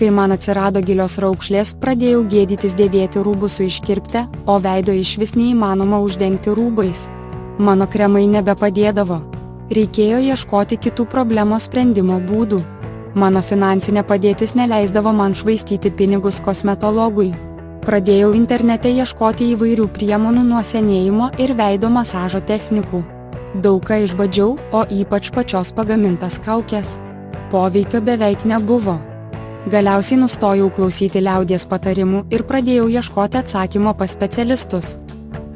Kai man atsirado gilios raukšlės, pradėjau gėdytis dėvėti rūbus su iškirpte, o veido išvis neįmanoma uždengti rūbais. Mano kremai nebepadėdavo. Reikėjo ieškoti kitų problemos sprendimo būdų. Mano finansinė padėtis neleisdavo man švaistyti pinigus kosmetologui. Pradėjau internete ieškoti įvairių priemonių nuo senėjimo ir veido masažo technikų. Daug ką išbandžiau, o ypač pačios pagamintas kaukės. Poveikio beveik nebuvo. Galiausiai nustojau klausyti liaudies patarimų ir pradėjau ieškoti atsakymo pas specialistus.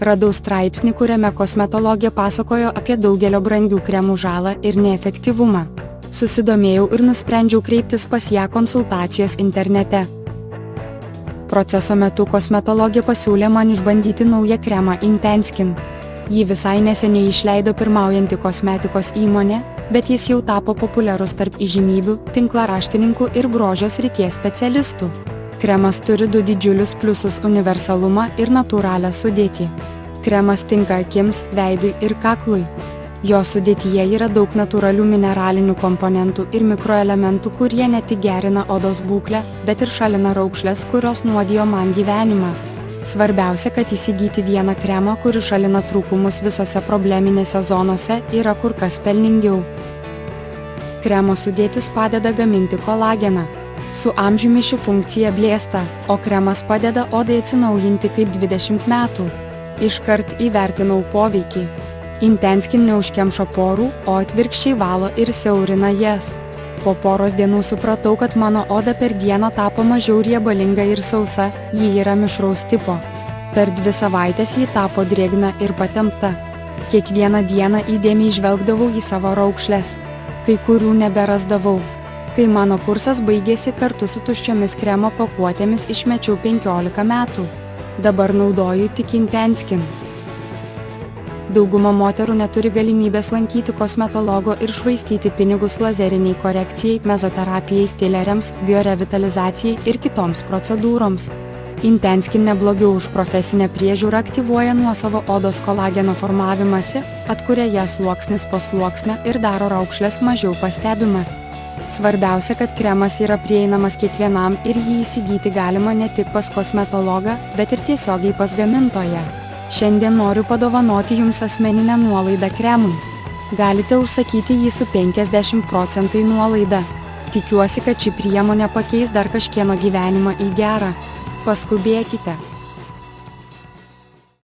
Radau straipsnį, kuriame kosmetologė pasakojo apie daugelio brangių kremų žalą ir neefektyvumą. Susidomėjau ir nusprendžiau kreiptis pas ją konsultacijos internete. Proceso metu kosmetologė pasiūlė man išbandyti naują kremą Intenskin. Jį visai neseniai išleido pirmaujanti kosmetikos įmonė, bet jis jau tapo populiarus tarp įžymybių, tinklaraštininkų ir grožio srities specialistų. Kremas turi du didžiulius pliusus – universalumą ir natūralią sudėtį. Kremas tinka akims, veidui ir kaklui. Jo sudėtyje yra daug natūralių mineralinių komponentų ir mikroelementų, kurie ne tik gerina odos būklę, bet ir šalina raukšles, kurios nuodijo man gyvenimą. Svarbiausia, kad įsigyti vieną kremą, kuris šalina trūkumus visose probleminėse zonose, yra kur kas pelningiau. Kremo sudėtis padeda gaminti kolageną. Su amžiumi ši funkcija blėsta, o kremas padeda odai atsinaujinti kaip 20 metų. Iškart įvertinau poveikį. Intenskin neužkemšo porų, o atvirkščiai valo ir siaurina jas. Po poros dienų supratau, kad mano oda per dieną tapo mažiau riebalinga ir sausa, ji yra mišraus tipo. Per 2 savaitės ji tapo drėgna ir patempta. Kiekvieną dieną įdėmiai žvelgdavau į savo raukšles. Kai kurių neberasdavau. Kai mano kursas baigėsi, kartu su tuščiomis kremo pakuotėmis išmečiau 15 metų. Dabar naudoju tik Intenskin. Dauguma moterų neturi galimybės lankyti kosmetologo ir švaistyti pinigus lazeriniai korekcijai, mezoterapijai, fileriams, biorevitalizacijai ir kitoms procedūroms. Intenskin neblogiau už profesinę priežiūrą aktyvuoja nuosavo odos kolageno formavimąsi, atkuria ją sluoksnis po sluoksnio ir daro raukšles mažiau pastebimas. Svarbiausia, kad kremas yra prieinamas kiekvienam ir jį įsigyti galima ne tik pas kosmetologą, bet ir tiesiogiai pas gamintoją. Šiandien noriu padovanoti jums asmeninę nuolaidą kremui. Galite užsakyti jį su 50% nuolaida. Tikiuosi, kad ši priemonė pakeis dar kažkieno gyvenimą į gerą. Paskubėkite.